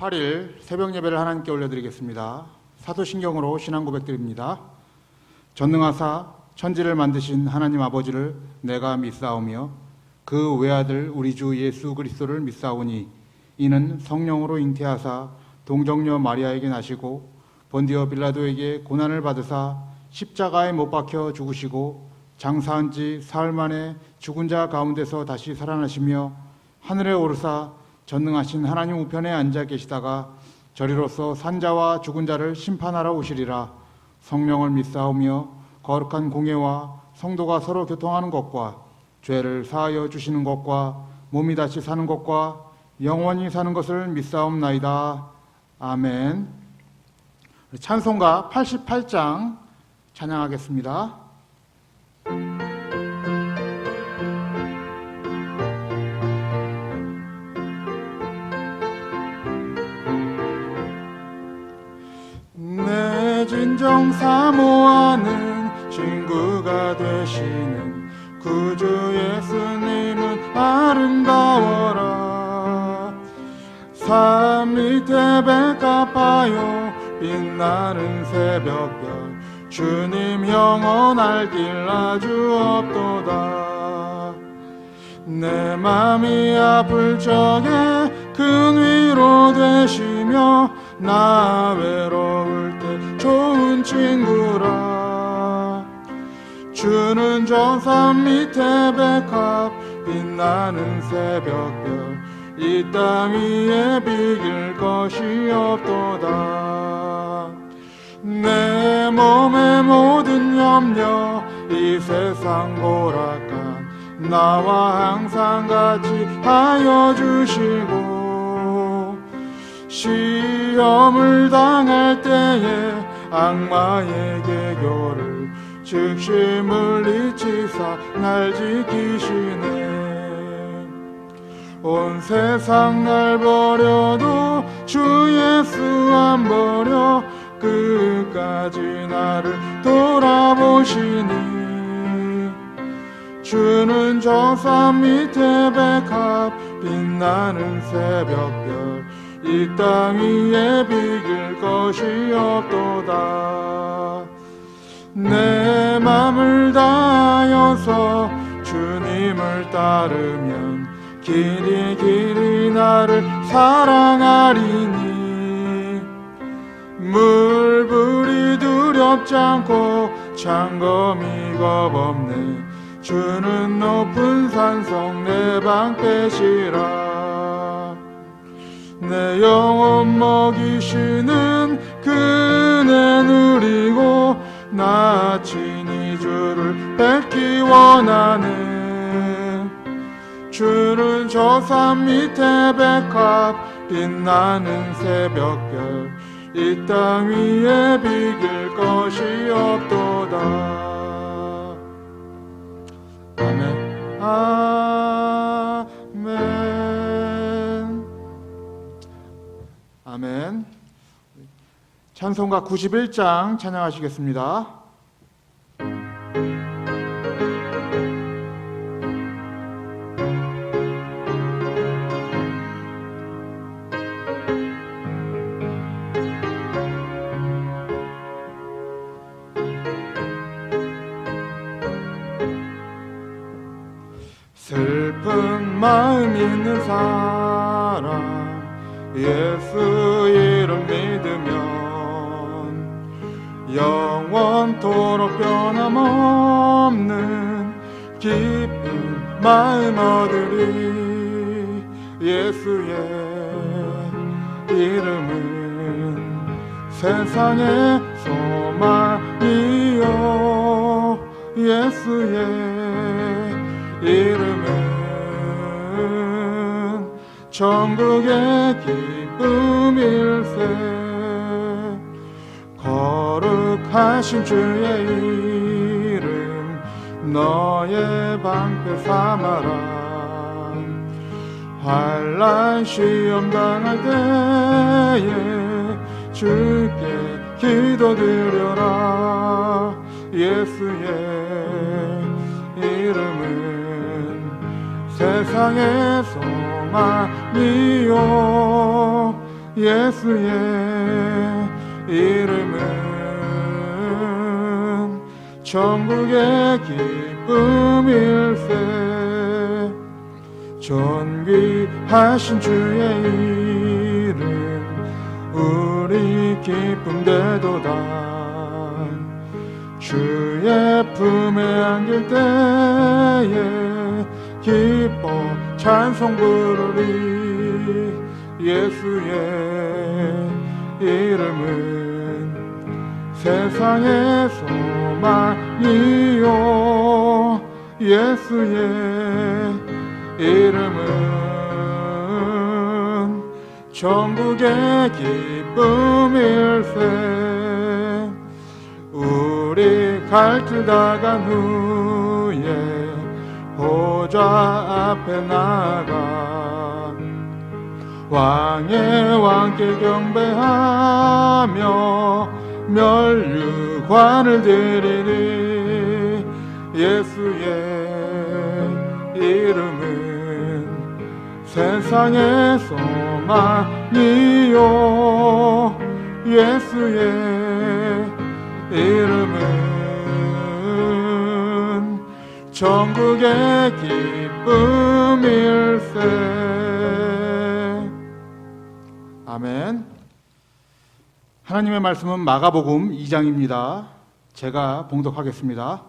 8일 새벽 예배를 하나님께 올려드리겠습니다. 사도신경으로 신앙 고백드립니다. 전능하사 천지를 만드신 하나님 아버지를 내가 믿사오며 그 외아들 우리 주 예수 그리스도를 믿사오니 이는 성령으로 잉태하사 동정녀 마리아에게 나시고 본디오 빌라도에게 고난을 받으사 십자가에 못 박혀 죽으시고 장사한 지 사흘 만에 죽은 자 가운데서 다시 살아나시며 하늘에 오르사 전능하신 하나님 우편에 앉아 계시다가 저리로서 산자와 죽은 자를 심판하러 오시리라. 성령을 믿사오며 거룩한 공예와 성도가 서로 교통하는 것과 죄를 사하여 주시는 것과 몸이 다시 사는 것과 영원히 사는 것을 믿사옵나이다. 아멘. 찬송가 88장 찬양하겠습니다. 내 진정 사모하는 친구가 되시는 구주 예수님은 아름다워라. 산 밑에 백합하여 빛나는 새벽별 주님 영원할 길 아주 없도다. 내 맘이 아플 적에 큰 위로 되시며 나 외로울 때 좋은 친구라. 주는 저 산 밑에 백합 빛나는 새벽별 이 땅 위에 비길 것이 없도다. 내 몸의 모든 염려 이 세상 고락한 나와 항상 같이 하여 주시고 시험을 당할 때에 악마의 계교를 즉시 물리치사 날 지키시네. 온 세상 날 버려도 주 예수 안 버려 끝까지 나를 돌아보시니. 주는 저 산 밑에 백합 빛나는 새벽별 이 땅 위에 비길 것이 없도다. 내 맘을 다하여서 주님을 따르면 길이 길이 나를 사랑하리니. 물불이 두렵지 않고 창검이 겁없네. 주는 높은 산성 내 방 계시라. 내 영혼 먹이시는 그네 누리고 나 친히 주를 뵙기 원하네. 주는 저 산 밑에 백합 빛나는 새벽별 이 땅 위에 비길 것이 없도다. 아멘. 아멘. 아멘. 찬송가 91장 찬양하시겠습니다. 슬픈 마음 있는 사람 예수 이름 믿으면 영원토록 변함없는 기쁜 마음 얻으리. 예수의 이름은 세상의 소망이요. 예수의 이름은 천국의 기쁨일세. 거룩하신 주의 이름 너의 방패 삼아라. 환난 시험 당할 때에 주께 기도드려라. 예수의 이름은 세상의 소망이요. 예수의 이름은 천국의 기쁨일세. 존귀하신 주의 이름 우리 기쁨 되도다. 주의 품에 안길 때에 기뻐 찬송 부르리. 예수의 이름은 세상의 소망이요. 예수의 이름은 천국의 기쁨일세. 우리 갈길 다간 후에 보좌 앞에 나가 왕의 왕께 경배하며 멸류관을 드리리. 예수의 이름은 세상의 소망이요. 예수의 이름은 천국의 기쁨일세. 아멘. 하나님의 말씀은 마가복음 2장입니다. 제가 봉독하겠습니다.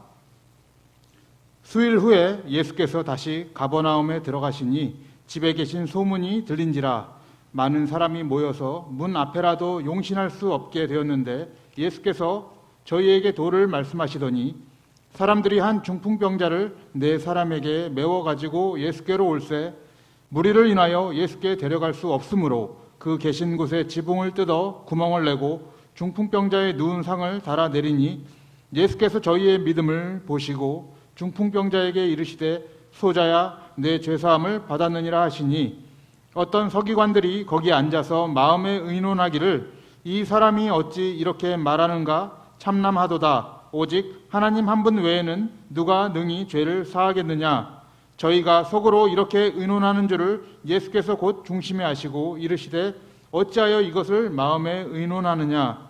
수일 후에 예수께서 다시 가버나움에 들어가시니 집에 계신 소문이 들린지라 많은 사람이 모여서 문 앞에라도 용신할 수 없게 되었는데 예수께서 저희에게 도를 말씀하시더니 사람들이 한 중풍병자를 네 사람에게 메워 가지고 예수께로 올세 무리를 인하여 예수께 데려갈 수 없으므로 그 계신 곳에 지붕을 뜯어 구멍을 내고 중풍병자의 누운 상을 달아 내리니 예수께서 저희의 믿음을 보시고 중풍병자에게 이르시되 소자야 내 죄사함을 받았느니라 하시니 어떤 서기관들이 거기 앉아서 마음에 의논하기를 이 사람이 어찌 이렇게 말하는가 참남하도다. 오직 하나님 한 분 외에는 누가 능히 죄를 사하겠느냐. 저희가 속으로 이렇게 의논하는 줄을 예수께서 곧 중심에 아시고 이르시되 어찌하여 이것을 마음에 의논하느냐.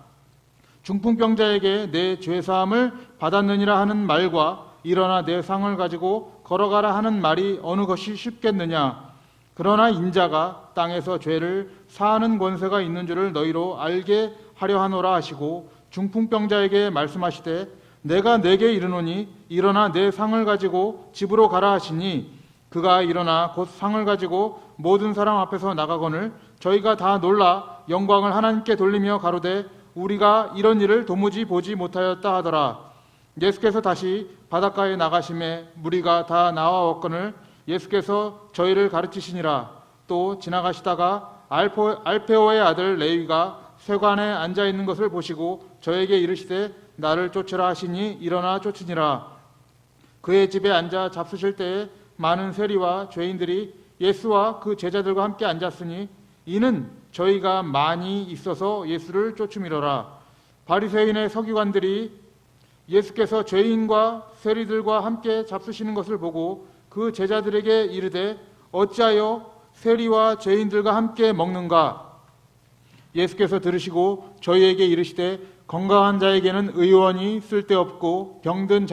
중풍병자에게 내 죄사함을 받았느니라 하는 말과 일어나 내 상을 가지고 걸어가라 하는 말이 어느 것이 쉽겠느냐. 그러나 인자가 땅에서 죄를 사하는 권세가 있는 줄을 너희로 알게 하려 하노라 하시고 중풍병자에게 말씀하시되 내가 내게 이르노니 일어나 내 상을 가지고 집으로 가라 하시니 그가 일어나 곧 상을 가지고 모든 사람 앞에서 나가거늘 저희가 다 놀라 영광을 하나님께 돌리며 가로되 우리가 이런 일을 도무지 보지 못하였다 하더라. 예수께서 다시 바닷가에 나가심에 무리가 다 나와왔거늘 예수께서 저희를 가르치시니라. 또 지나가시다가 알페오의 아들 레위가 세관에 앉아 있는 것을 보시고 저에게 이르시되 나를 쫓으라 하시니 일어나 쫓으니라. 그의 집에 앉아 잡수실 때에 많은 세리와 죄인들이 예수와 그 제자들과 함께 앉았으니 이는 저희가 많이 있어서 예수를 쫓음이로라. 바리새인의 서기관들이 예수께서 죄인과 세리들과 함께 잡수시는 것을 보고 그 제자들에게 이르되 어찌하여 세리와 죄인들과 함께 먹는가. 예수께서 들으시고 저희에게 이르시되 건강한 자에게는 의원이 쓸데없고 병든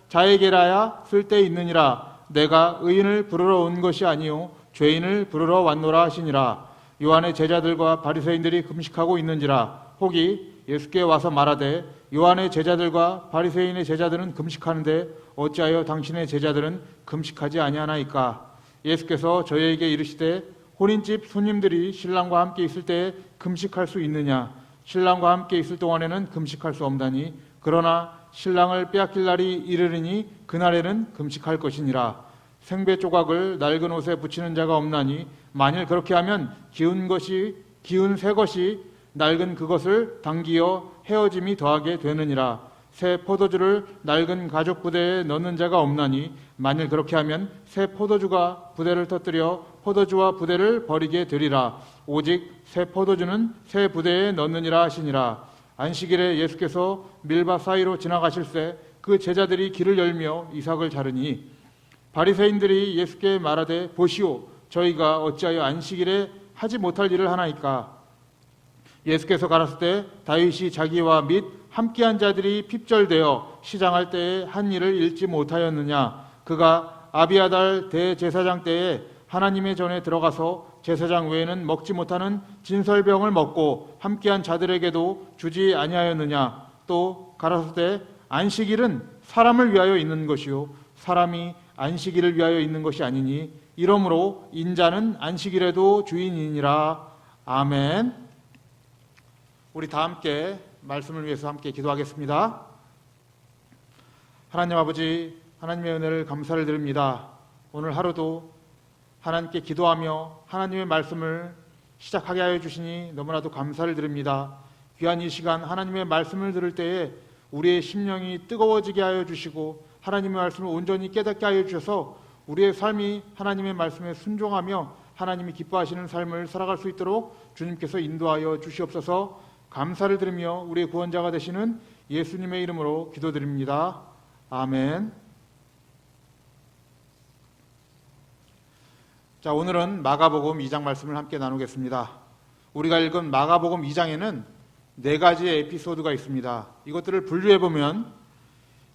자에게라야 쓸데있느니라. 내가 의인을 부르러 온 것이 아니요 죄인을 부르러 왔노라 하시니라. 요한의 제자들과 바리새인들이 금식하고 있는지라. 혹이 예수께 와서 말하되 요한의 제자들과 바리새인의 제자들은 금식하는데 어찌하여 당신의 제자들은 금식하지 아니하나이까. 예수께서 저희에게 이르시되 혼인집 손님들이 신랑과 함께 있을 때에 금식할 수 있느냐. 신랑과 함께 있을 동안에는 금식할 수 없다니 그러나 신랑을 빼앗길 날이 이르리니 그날에는 금식할 것이니라. 생배 조각을 낡은 옷에 붙이는 자가 없나니 만일 그렇게 하면 기운 새 것이 낡은 그것을 당기어 헤어짐이 더하게 되느니라. 새 포도주를 낡은 가죽 부대에 넣는 자가 없나니 만일 그렇게 하면 새 포도주가 부대를 터뜨려 포도주와 부대를 버리게 되리라. 오직 새 포도주는 새 부대에 넣느니라 하시니라. 안식일에 예수께서 밀밭 사이로 지나가실새 그 제자들이 길을 열며 이삭을 자르니 바리새인들이 예수께 말하되 보시오 저희가 어찌하여 안식일에 하지 못할 일을 하나이까. 예수께서 가라사대 다윗이 자기와 및 함께한 자들이 핍절되어 시장할 때에 한 일을 잃지 못하였느냐. 그가 아비아달 대제사장 때에 하나님의 전에 들어가서 제사장 외에는 먹지 못하는 진설병을 먹고 함께한 자들에게도 주지 아니하였느냐. 또 가라사대 안식일은 사람을 위하여 있는 것이요 사람이 안식일을 위하여 있는 것이 아니니 이러므로 인자는 안식일에도 주인이니라. 아멘. 우리 다 함께 말씀을 위해서 함께 기도하겠습니다. 하나님 아버지, 하나님의 은혜를 감사를 드립니다. 오늘 하루도 하나님께 기도하며 하나님의 말씀을 시작하게 하여 주시니 너무나도 감사를 드립니다. 귀한 이 시간 하나님의 말씀을 들을 때에 우리의 심령이 뜨거워지게 하여 주시고 하나님의 말씀을 온전히 깨닫게 하여 주셔서 우리의 삶이 하나님의 말씀에 순종하며 하나님이 기뻐하시는 삶을 살아갈 수 있도록 주님께서 인도하여 주시옵소서. 감사를 드리며 우리의 구원자가 되시는 예수님의 이름으로 기도드립니다. 아멘. 자, 오늘은 마가복음 2장 말씀을 함께 나누겠습니다. 우리가 읽은 마가복음 2장에는 4가지의 에피소드가 있습니다. 이것들을 분류해보면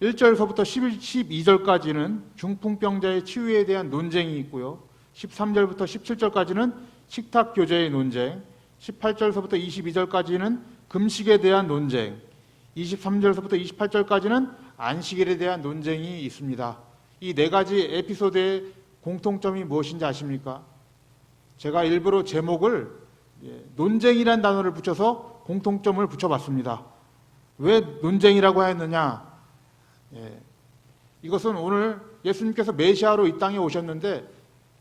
1절서부터 12절까지는 중풍병자의 치유에 대한 논쟁이 있고요. 13절부터 17절까지는 식탁교제의 논쟁, 18절서부터 22절까지는 금식에 대한 논쟁, 23절서부터 28절까지는 안식일에 대한 논쟁이 있습니다. 이 4가지 에피소드의 공통점이 무엇인지 아십니까? 제가 일부러 제목을 논쟁이라는 단어를 붙여서 공통점을 붙여봤습니다. 왜 논쟁이라고 하였느냐? 이것은 오늘 예수님께서 메시아로 이 땅에 오셨는데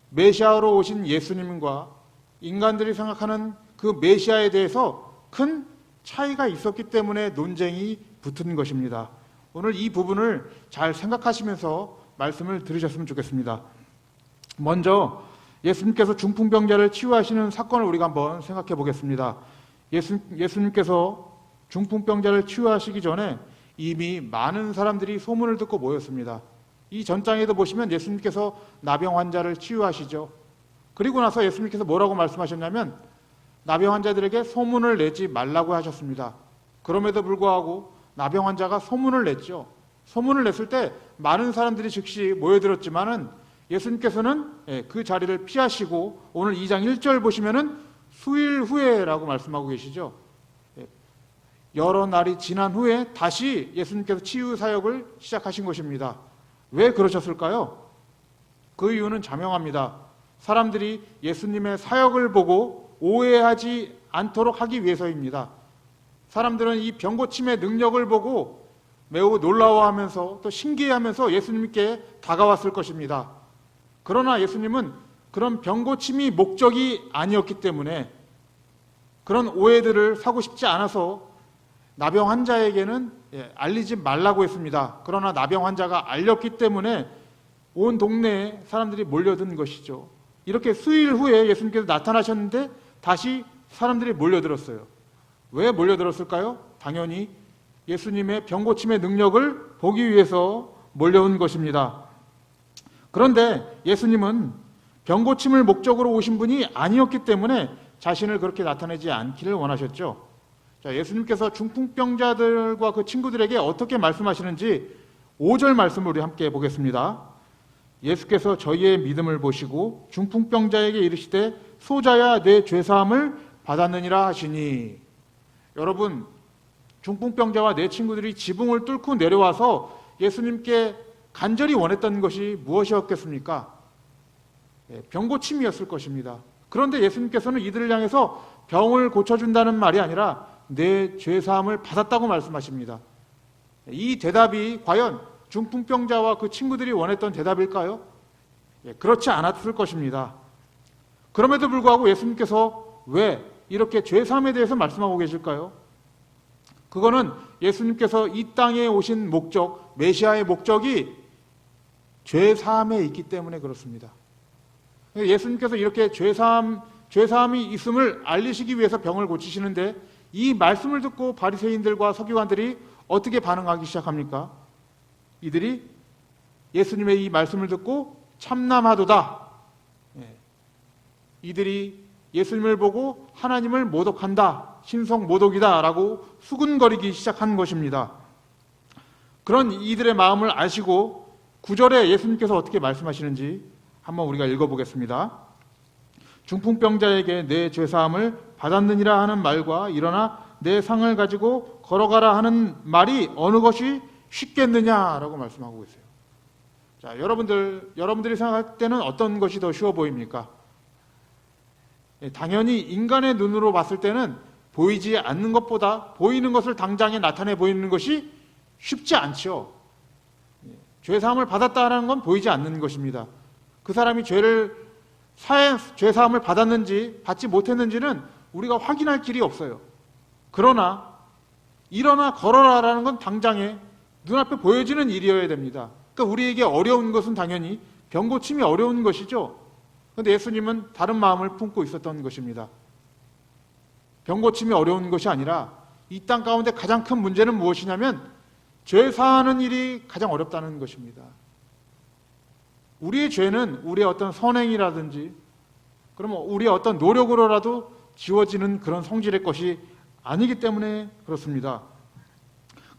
메시아로 오신 예수님과 인간들이 생각하는 그 메시아에 대해서 큰 차이가 있었기 때문에 논쟁이 붙은 것입니다. 오늘 이 부분을 잘 생각하시면서 말씀을 들으셨으면 좋겠습니다. 먼저 예수님께서 중풍병자를 치유하시는 사건을 우리가 한번 생각해 보겠습니다. 예수님께서 중풍병자를 치유하시기 전에 이미 많은 사람들이 소문을 듣고 모였습니다. 이 전장에도 보시면 예수님께서 나병 환자를 치유하시죠. 그리고 나서 예수님께서 뭐라고 말씀하셨냐면 나병 환자들에게 소문을 내지 말라고 하셨습니다. 그럼에도 불구하고 나병 환자가 소문을 냈죠. 소문을 냈을 때 많은 사람들이 즉시 모여들었지만은 예수님께서는 그 자리를 피하시고 오늘 2장 1절 보시면은 수일 후에라고 말씀하고 계시죠. 여러 날이 지난 후에 다시 예수님께서 치유 사역을 시작하신 것입니다. 왜 그러셨을까요? 그 이유는 자명합니다. 사람들이 예수님의 사역을 보고 오해하지 않도록 하기 위해서입니다. 사람들은 이 병고침의 능력을 보고 매우 놀라워하면서 또 신기해하면서 예수님께 다가왔을 것입니다. 그러나 예수님은 그런 병고침이 목적이 아니었기 때문에 그런 오해들을 사고 싶지 않아서 나병 환자에게는 알리지 말라고 했습니다. 그러나 나병 환자가 알렸기 때문에 온 동네에 사람들이 몰려든 것이죠. 이렇게 수일 후에 예수님께서 나타나셨는데 다시 사람들이 몰려들었어요. 왜 몰려들었을까요? 당연히 예수님의 병고침의 능력을 보기 위해서 몰려온 것입니다. 그런데 예수님은 병고침을 목적으로 오신 분이 아니었기 때문에 자신을 그렇게 나타내지 않기를 원하셨죠. 자, 예수님께서 중풍병자들과 그 친구들에게 어떻게 말씀하시는지 5절 말씀을 우리 함께 보겠습니다. 예수께서 저희의 믿음을 보시고 중풍병자에게 이르시되 소자야 내 죄사함을 받았느니라 하시니. 여러분, 중풍병자와 내 친구들이 지붕을 뚫고 내려와서 예수님께 간절히 원했던 것이 무엇이었겠습니까? 병고침이었을 것입니다. 그런데 예수님께서는 이들을 향해서 병을 고쳐준다는 말이 아니라 내 죄사함을 받았다고 말씀하십니다. 이 대답이 과연 중풍병자와 그 친구들이 원했던 대답일까요? 그렇지 않았을 것입니다. 그럼에도 불구하고 예수님께서 왜 이렇게 죄사함에 대해서 말씀하고 계실까요? 그거는 예수님께서 이 땅에 오신 목적, 메시아의 목적이 죄사함에 있기 때문에 그렇습니다. 예수님께서 이렇게 죄사함이 있음을 알리시기 위해서 병을 고치시는데 이 말씀을 듣고 바리새인들과 서기관들이 어떻게 반응하기 시작합니까? 이들이 예수님의 이 말씀을 듣고 참남하도다. 이들이 예수님을 보고 하나님을 모독한다. 신성모독이다라고 수군거리기 시작한 것입니다. 그런 이들의 마음을 아시고 9절에 예수님께서 어떻게 말씀하시는지 한번 우리가 읽어보겠습니다. 중풍병자에게 내 죄사함을 받았느니라 하는 말과 일어나 내 상을 가지고 걸어가라 하는 말이 어느 것이 쉽겠느냐라고 말씀하고 있어요. 자, 여러분들이 생각할 때는 어떤 것이 더 쉬워 보입니까? 당연히 인간의 눈으로 봤을 때는 보이지 않는 것보다 보이는 것을 당장에 나타내 보이는 것이 쉽지 않죠. 죄사함을 받았다는 건 보이지 않는 것입니다. 그 사람이 죄사함을 받았는지 받지 못했는지는 우리가 확인할 길이 없어요. 그러나 일어나 걸어라라는 건 당장에 눈앞에 보여지는 일이어야 됩니다. 그러니까 우리에게 어려운 것은 당연히 병고침이 어려운 것이죠. 그런데 예수님은 다른 마음을 품고 있었던 것입니다. 병고침이 어려운 것이 아니라 이 땅 가운데 가장 큰 문제는 무엇이냐면 죄 사하는 일이 가장 어렵다는 것입니다. 우리의 죄는 우리의 어떤 선행이라든지 그러면 우리의 어떤 노력으로라도 지워지는 그런 성질의 것이 아니기 때문에 그렇습니다.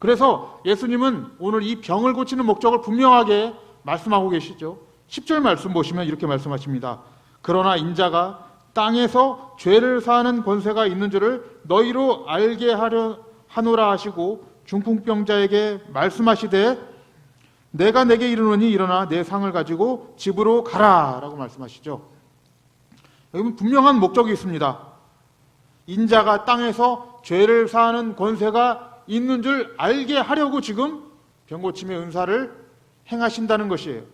그래서 예수님은 오늘 이 병을 고치는 목적을 분명하게 말씀하고 계시죠. 10절 말씀 보시면 이렇게 말씀하십니다. 그러나 인자가 땅에서 죄를 사하는 권세가 있는 줄을 너희로 알게 하노라 하시고 중풍병자에게 말씀하시되 내가 내게 이르노니 일어나 내 상을 가지고 집으로 가라 라고 말씀하시죠. 여기 분명한 목적이 있습니다. 인자가 땅에서 죄를 사하는 권세가 있는 줄 알게 하려고 지금 병고침의 은사를 행하신다는 것이에요.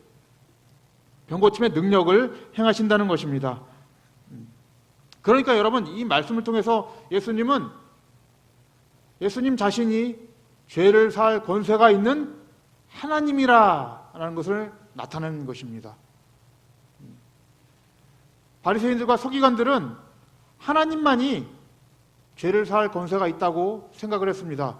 병고침의 능력을 행하신다는 것입니다. 그러니까 여러분 이 말씀을 통해서 예수님 자신이 죄를 사할 권세가 있는 하나님이라는 것을 나타내는 것입니다. 바리새인들과 서기관들은 하나님만이 죄를 사할 권세가 있다고 생각을 했습니다.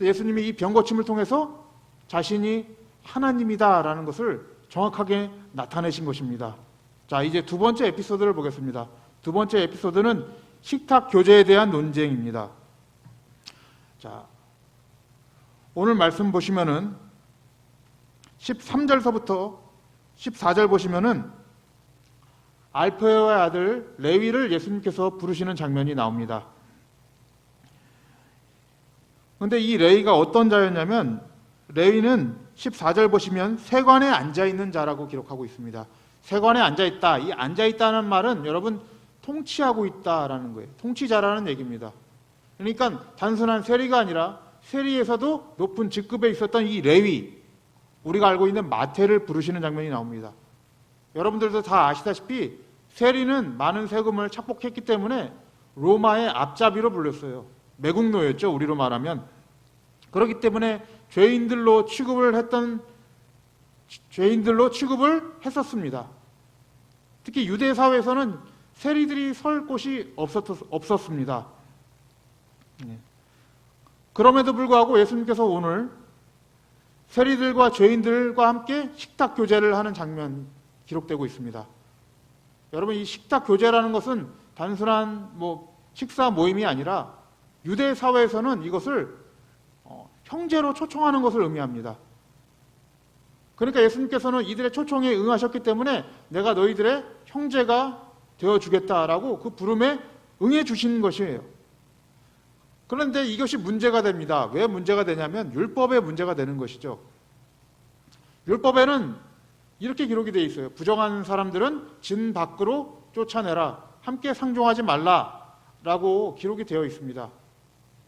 예수님이 이 병고침을 통해서 자신이 하나님이다라는 것을 정확하게 나타내신 것입니다. 자, 이제 두 번째 에피소드를 보겠습니다. 두 번째 에피소드는 식탁 교제에 대한 논쟁입니다. 자, 오늘 말씀 보시면은 13절서부터 14절 보시면은 알페오의 아들 레위를 예수님께서 부르시는 장면이 나옵니다. 그런데 이 레위가 어떤 자였냐면 레위는 14절 보시면 세관에 앉아있는 자라고 기록하고 있습니다. 세관에 앉아있다. 이 앉아있다는 말은 여러분 통치하고 있다라는 거예요. 통치자라는 얘기입니다. 그러니까 단순한 세리가 아니라 세리에서도 높은 직급에 있었던 이 레위, 우리가 알고 있는 마태를 부르시는 장면이 나옵니다. 여러분들도 다 아시다시피 세리는 많은 세금을 착복했기 때문에 로마의 앞잡이로 불렸어요. 매국노였죠, 우리로 말하면. 그렇기 때문에 죄인들로 취급을 했었습니다. 특히 유대 사회에서는 세리들이 설 곳이 없었습니다. 그럼에도 불구하고 예수님께서 오늘 세리들과 죄인들과 함께 식탁 교제를 하는 장면 기록되고 있습니다. 여러분, 이 식탁 교제라는 것은 단순한 식사 모임이 아니라 유대 사회에서는 이것을 형제로 초청하는 것을 의미합니다. 그러니까 예수님께서는 이들의 초청에 응하셨기 때문에 내가 너희들의 형제가 되어주겠다라고 그 부름에 응해 주신 것이에요. 그런데 이것이 문제가 됩니다. 왜 문제가 되냐면 율법의 문제가 되는 것이죠. 율법에는 이렇게 기록이 되어 있어요. 부정한 사람들은 진 밖으로 쫓아내라. 함께 상종하지 말라라고 기록이 되어 있습니다.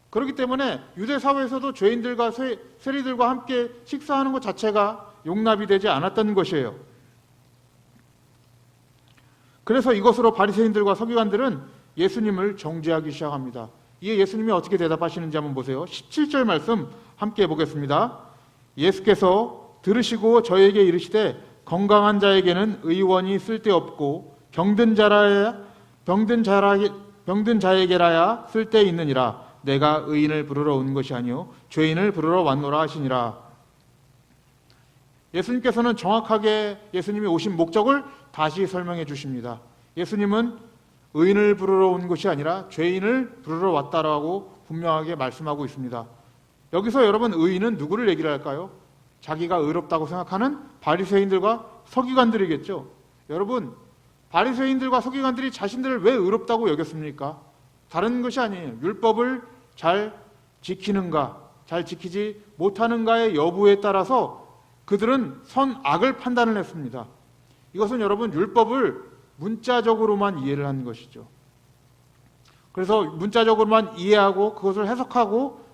그렇기 때문에 유대 사회에서도 죄인들과 세리들과 함께 식사하는 것 자체가 용납이 되지 않았던 것이에요. 그래서 이것으로 바리새인들과 서기관들은 예수님을 정죄하기 시작합니다. 이에 예수님이 어떻게 대답하시는지 한번 보세요. 17절 말씀 함께 보겠습니다. 예수께서 들으시고 저에게 이르시되 건강한 자에게는 의원이 쓸데없고 병든 자에게라야 쓸데있느니라. 내가 의인을 부르러 온 것이 아니요 죄인을 부르러 왔노라 하시니라. 예수님께서는 정확하게 예수님이 오신 목적을 다시 설명해 주십니다. 예수님은 의인을 부르러 온 것이 아니라 죄인을 부르러 왔다라고 분명하게 말씀하고 있습니다. 여기서 여러분 의인은 누구를 얘기를 할까요? 자기가 의롭다고 생각하는 바리새인들과 서기관들이겠죠. 여러분, 바리새인들과 서기관들이 자신들을 왜 의롭다고 여겼습니까? 다른 것이 아니에요. 율법을 잘 지키는가, 잘 지키지 못하는가의 여부에 따라서 그들은 선악을 판단을 했습니다. 이것은 여러분 율법을 문자적으로만 이해를 한 것이죠. 그래서 문자적으로만 이해하고 그것을 해석하고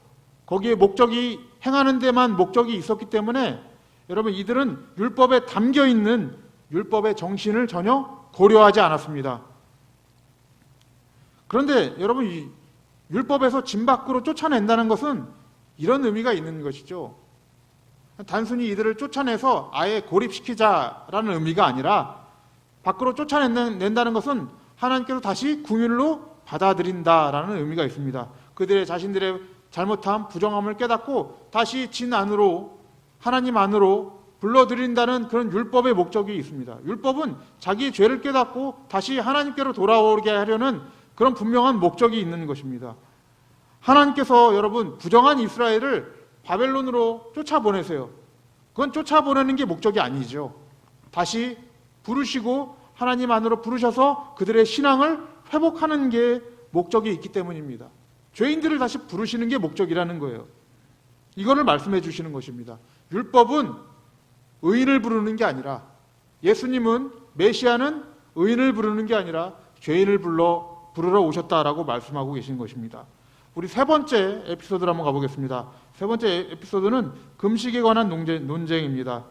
거기에 목적이 행하는 데만 목적이 있었기 때문에 여러분 이들은 율법에 담겨 있는 율법의 정신을 전혀 고려하지 않았습니다. 그런데 여러분 이 율법에서 진 밖으로 쫓아낸다는 것은 이런 의미가 있는 것이죠. 단순히 이들을 쫓아내서 아예 고립시키자라는 의미가 아니라 밖으로 쫓아낸다는 것은 하나님께서 다시 궁율로 받아들인다라는 의미가 있습니다. 그들의 자신들의 잘못함, 부정함을 깨닫고 다시 진 안으로, 하나님 안으로 불러들인다는 그런 율법의 목적이 있습니다. 율법은 자기의 죄를 깨닫고 다시 하나님께로 돌아오게 하려는 그런 분명한 목적이 있는 것입니다. 하나님께서 여러분 부정한 이스라엘을 바벨론으로 쫓아보내세요. 그건 쫓아보내는 게 목적이 아니죠. 다시 부르시고 하나님 안으로 부르셔서 그들의 신앙을 회복하는 게 목적이 있기 때문입니다. 죄인들을 다시 부르시는 게 목적이라는 거예요. 이거를 말씀해 주시는 것입니다. 율법은 의인을 부르는 게 아니라, 예수님은, 메시아는 의인을 부르는 게 아니라 죄인을 부르러 오셨다라고 말씀하고 계신 것입니다. 우리 세 번째 에피소드로 한번 가보겠습니다. 세 번째 에피소드는 금식에 관한 논쟁입니다.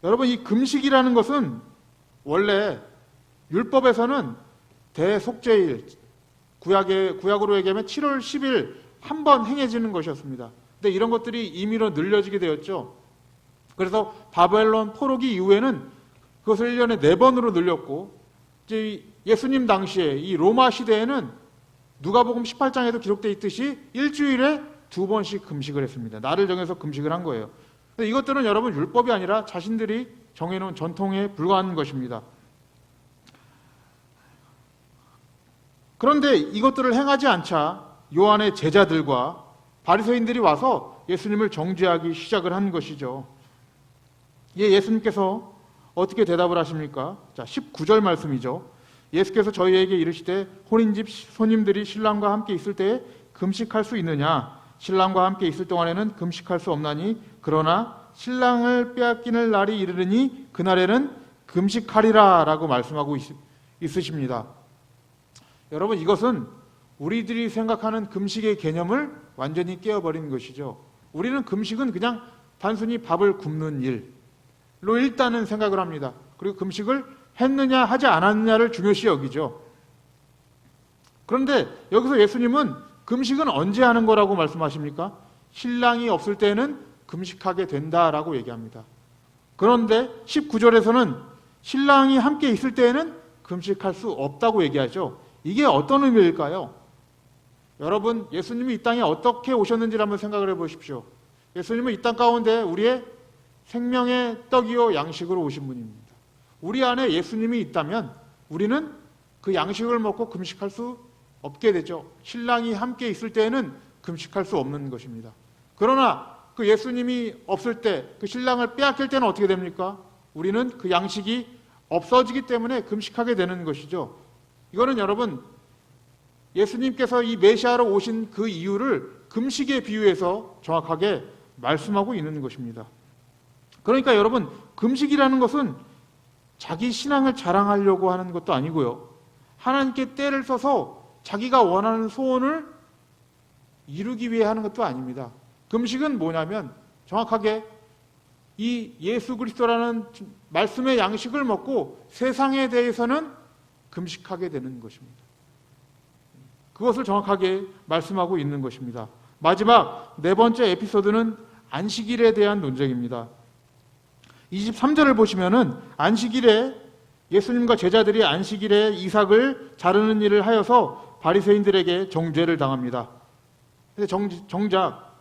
여러분 이 금식이라는 것은 원래 율법에서는 대속죄일, 구약으로 얘기하면 7월 10일 한 번 행해지는 것이었습니다. 근데 이런 것들이 임의로 늘려지게 되었죠. 그래서 바벨론 포로기 이후에는 그것을 1년에 4번으로 늘렸고, 이제 예수님 당시에 이 로마 시대에는 누가복음 18장에도 기록되어 있듯이 일주일에 2번씩 금식을 했습니다. 날을 정해서 금식을 한 거예요. 근데 이것들은 여러분 율법이 아니라 자신들이 정해놓은 전통에 불과한 것입니다. 그런데 이것들을 행하지 않자 요한의 제자들과 바리새인들이 와서 예수님을 정죄하기 시작을 한 것이죠. 예수님께서 어떻게 대답을 하십니까? 자, 19절 말씀이죠. 예수께서 저희에게 이르시되 혼인집 손님들이 신랑과 함께 있을 때에 금식할 수 있느냐? 신랑과 함께 있을 동안에는 금식할 수 없나니 그러나 신랑을 빼앗기는 날이 이르르니 그날에는 금식하리라 라고 말씀하고 있으십니다. 여러분 이것은 우리들이 생각하는 금식의 개념을 완전히 깨어버린 것이죠. 우리는 금식은 그냥 단순히 밥을 굶는 일로 일단은 생각을 합니다. 그리고 금식을 했느냐 하지 않았느냐를 중요시 여기죠. 그런데 여기서 예수님은 금식은 언제 하는 거라고 말씀하십니까? 신랑이 없을 때는 금식하게 된다라고 얘기합니다. 그런데 19절에서는 신랑이 함께 있을 때에는 금식할 수 없다고 얘기하죠. 이게 어떤 의미일까요? 여러분, 예수님이 이 땅에 어떻게 오셨는지를 한번 생각을 해보십시오. 예수님은 이 땅 가운데 우리의 생명의 떡이요 양식으로 오신 분입니다. 우리 안에 예수님이 있다면 우리는 그 양식을 먹고 금식할 수 없게 되죠. 신랑이 함께 있을 때에는 금식할 수 없는 것입니다. 그러나 그 예수님이 없을 때, 그 신랑을 빼앗길 때는 어떻게 됩니까? 우리는 그 양식이 없어지기 때문에 금식하게 되는 것이죠. 이거는 여러분, 예수님께서 이 메시아로 오신 그 이유를 금식에 비유해서 정확하게 말씀하고 있는 것입니다. 그러니까 여러분, 금식이라는 것은 자기 신앙을 자랑하려고 하는 것도 아니고요. 하나님께 때를 써서 자기가 원하는 소원을 이루기 위해 하는 것도 아닙니다. 금식은 뭐냐면 정확하게 이 예수 그리스도라는 말씀의 양식을 먹고 세상에 대해서는 금식하게 되는 것입니다. 그것을 정확하게 말씀하고 있는 것입니다. 마지막 네 번째 에피소드는 안식일에 대한 논쟁입니다. 23절을 보시면은 안식일에 예수님과 제자들이 안식일에 이삭을 자르는 일을 하여서 바리새인들에게 정죄를 당합니다. 근데 정작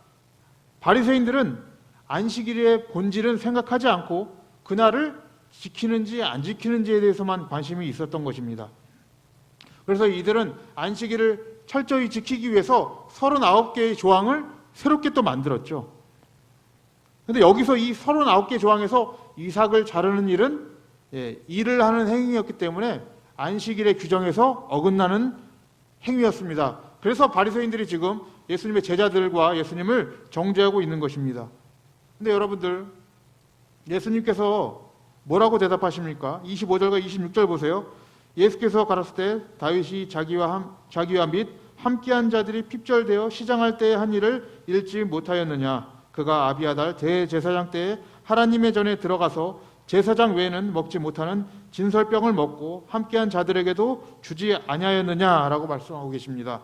바리새인들은 안식일의 본질은 생각하지 않고 그날을 지키는지 안 지키는지에 대해서만 관심이 있었던 것입니다. 그래서 이들은 안식일을 철저히 지키기 위해서 39개의 조항을 새롭게 또 만들었죠. 근데 여기서 이 39개 조항에서 이삭을 자르는 일은 일을 하는 행위였기 때문에 안식일의 규정에서 어긋나는 행위였습니다. 그래서 바리새인들이 지금 예수님의 제자들과 예수님을 정죄하고 있는 것입니다. 근데 여러분들, 예수님께서 뭐라고 대답하십니까? 25절과 26절 보세요. 예수께서 가라사대 때 다윗이 자기와 및 함께한 자들이 핍절되어 시장할 때에 한 일을 읽지 못하였느냐? 그가 아비아달 대제사장 때에 하나님의 전에 들어가서 제사장 외에는 먹지 못하는 진설병을 먹고 함께한 자들에게도 주지 아니하였느냐라고 말씀하고 계십니다.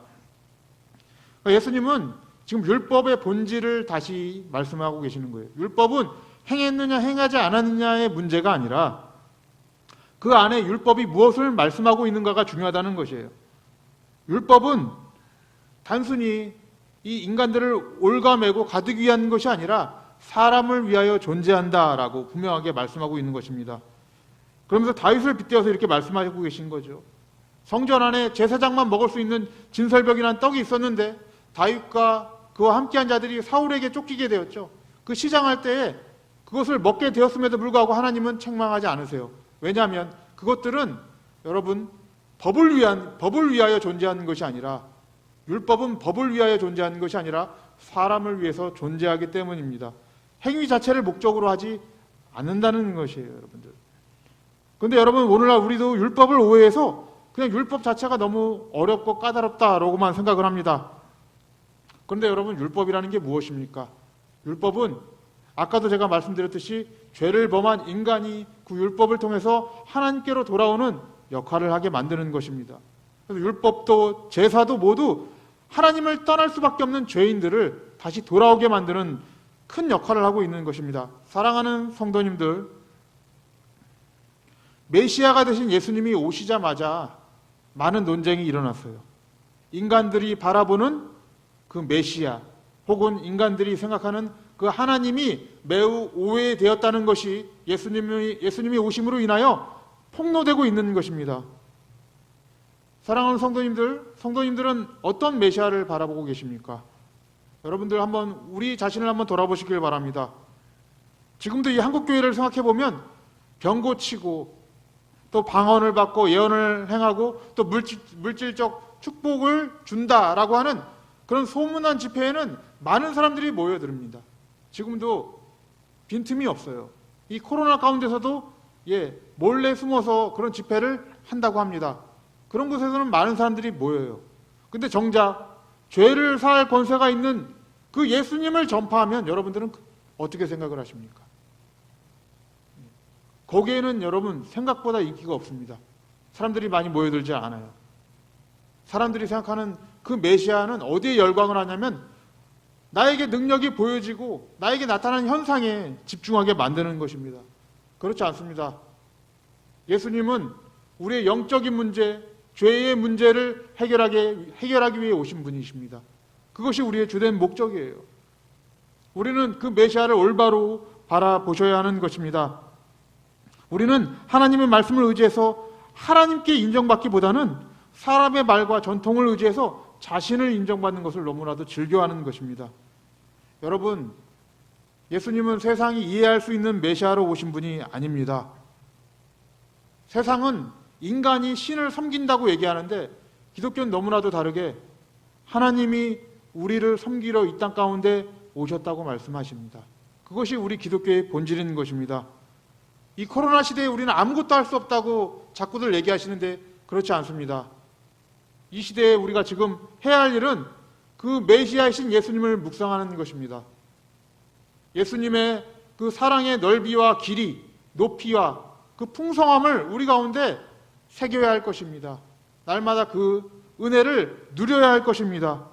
예수님은 지금 율법의 본질을 다시 말씀하고 계시는 거예요. 율법은 행했느냐 행하지 않았느냐의 문제가 아니라 그 안에 율법이 무엇을 말씀하고 있는가가 중요하다는 것이에요. 율법은 단순히 이 인간들을 올가매고 가두기 위한 것이 아니라 사람을 위하여 존재한다라고 분명하게 말씀하고 있는 것입니다. 그러면서 다윗을 빗대어서 이렇게 말씀하고 계신 거죠. 성전 안에 제사장만 먹을 수 있는 진설벽이라는 떡이 있었는데 다윗과 그와 함께한 자들이 사울에게 쫓기게 되었죠. 그 시장할 때에 그것을 먹게 되었음에도 불구하고 하나님은 책망하지 않으세요. 왜냐하면 그것들은 여러분 법을 위하여 존재하는 것이 아니라, 율법은 법을 위하여 존재하는 것이 아니라 사람을 위해서 존재하기 때문입니다. 행위 자체를 목적으로 하지 않는다는 것이에요, 여러분들. 그런데 여러분, 오늘날 우리도 율법을 오해해서 그냥 율법 자체가 너무 어렵고 까다롭다라고만 생각을 합니다. 그런데 여러분, 율법이라는 게 무엇입니까? 율법은 아까도 제가 말씀드렸듯이 죄를 범한 인간이 그 율법을 통해서 하나님께로 돌아오는 역할을 하게 만드는 것입니다. 그래서 율법도 제사도 모두 하나님을 떠날 수밖에 없는 죄인들을 다시 돌아오게 만드는 큰 역할을 하고 있는 것입니다. 사랑하는 성도님들, 메시아가 되신 예수님이 오시자마자 많은 논쟁이 일어났어요. 인간들이 바라보는 그 메시아, 혹은 인간들이 생각하는 그 하나님이 매우 오해되었다는 것이 예수님이 오심으로 인하여 폭로되고 있는 것입니다. 사랑하는 성도님들은 어떤 메시아를 바라보고 계십니까? 여러분들 한번 우리 자신을 한번 돌아보시길 바랍니다. 지금도 이 한국교회를 생각해보면 병 고치고 또 방언을 받고 예언을 행하고 또 물질적 축복을 준다라고 하는 그런 소문난 집회에는 많은 사람들이 모여듭니다. 지금도 빈틈이 없어요. 이 코로나 가운데서도 몰래 숨어서 그런 집회를 한다고 합니다. 그런 곳에서는 많은 사람들이 모여요. 근데 정작 죄를 사할 권세가 있는 그 예수님을 전파하면 여러분들은 어떻게 생각을 하십니까? 거기에는 여러분 생각보다 인기가 없습니다. 사람들이 많이 모여들지 않아요. 사람들이 생각하는 그 메시아는 어디에 열광을 하냐면 나에게 능력이 보여지고 나에게 나타나는 현상에 집중하게 만드는 것입니다. 그렇지 않습니다. 예수님은 우리의 영적인 문제, 죄의 문제를 해결하기 위해 오신 분이십니다. 그것이 우리의 주된 목적이에요. 우리는 그 메시아를 올바로 바라보셔야 하는 것입니다. 우리는 하나님의 말씀을 의지해서 하나님께 인정받기보다는 사람의 말과 전통을 의지해서 자신을 인정받는 것을 너무나도 즐겨하는 것입니다. 여러분, 예수님은 세상이 이해할 수 있는 메시아로 오신 분이 아닙니다. 세상은 인간이 신을 섬긴다고 얘기하는데 기독교는 너무나도 다르게 하나님이 우리를 섬기러 이 땅 가운데 오셨다고 말씀하십니다. 그것이 우리 기독교의 본질인 것입니다. 이 코로나 시대에 우리는 아무것도 할 수 없다고 자꾸들 얘기하시는데 그렇지 않습니다. 이 시대에 우리가 지금 해야 할 일은 그 메시아이신 예수님을 묵상하는 것입니다. 예수님의 그 사랑의 넓이와 길이, 높이와 그 풍성함을 우리 가운데 새겨야 할 것입니다. 날마다 그 은혜를 누려야 할 것입니다.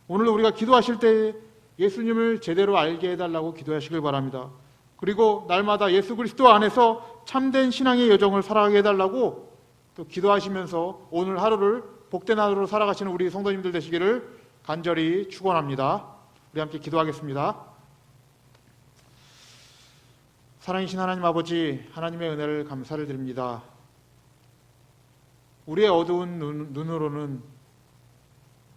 오늘 우리가 기도하실 때 예수님을 제대로 알게 해달라고 기도하시길 바랍니다. 그리고 날마다 예수 그리스도 안에서 참된 신앙의 여정을 살아가게 해달라고 또 기도하시면서 오늘 하루를 복된 하루로 살아가시는 우리 성도님들 되시기를 간절히 축원합니다. 우리 함께 기도하겠습니다. 사랑이신 하나님 아버지, 하나님의 은혜를 감사를 드립니다. 우리의 어두운 눈으로는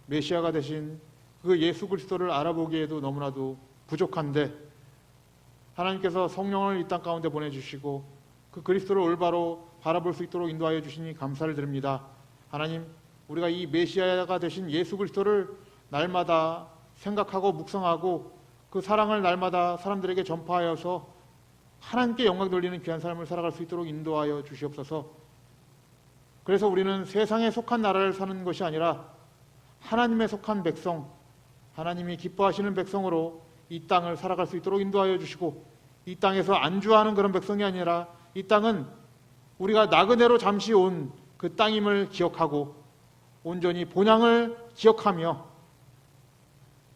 메시아가 되신 그 예수 그리스도를 알아보기에도 너무나도 부족한데 하나님께서 성령을 이 땅 가운데 보내주시고 그 그리스도를 올바로 바라볼 수 있도록 인도하여 주시니 감사를 드립니다. 하나님, 우리가 이 메시아가 되신 예수 그리스도를 날마다 생각하고 묵상하고 그 사랑을 날마다 사람들에게 전파하여서 하나님께 영광 돌리는 귀한 삶을 살아갈 수 있도록 인도하여 주시옵소서. 그래서 우리는 세상에 속한 나라를 사는 것이 아니라 하나님에 속한 백성, 하나님이 기뻐하시는 백성으로 이 땅을 살아갈 수 있도록 인도하여 주시고, 이 땅에서 안주하는 그런 백성이 아니라 이 땅은 우리가 나그네로 잠시 온 그 땅임을 기억하고 온전히 본향을 기억하며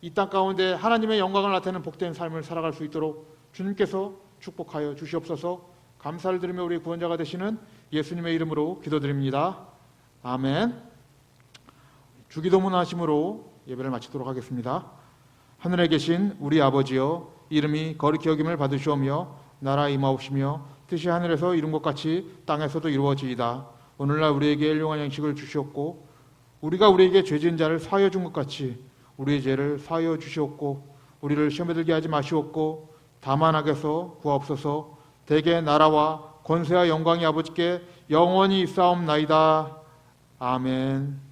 이 땅 가운데 하나님의 영광을 나타내는 복된 삶을 살아갈 수 있도록 주님께서 축복하여 주시옵소서. 감사를 드리며 우리 구원자가 되시는 예수님의 이름으로 기도드립니다. 아멘. 주기도문 하심으로 예배를 마치도록 하겠습니다. 하늘에 계신 우리 아버지여, 이름이 거룩히 여김을 받으시오며 나라 임하옵시며 뜻이 하늘에서 이룬 것 같이 땅에서도 이루어지이다. 오늘날 우리에게 일용할 양식을 주시옵고 우리가 우리에게 죄 지은 자를 사하여 준 것 같이 우리의 죄를 사하여 주시옵고 우리를 시험에 들게 하지 마시옵고 다만 악에서 구하옵소서. 대개 나라와 권세와 영광이 아버지께 영원히 있사옵나이다. 아멘.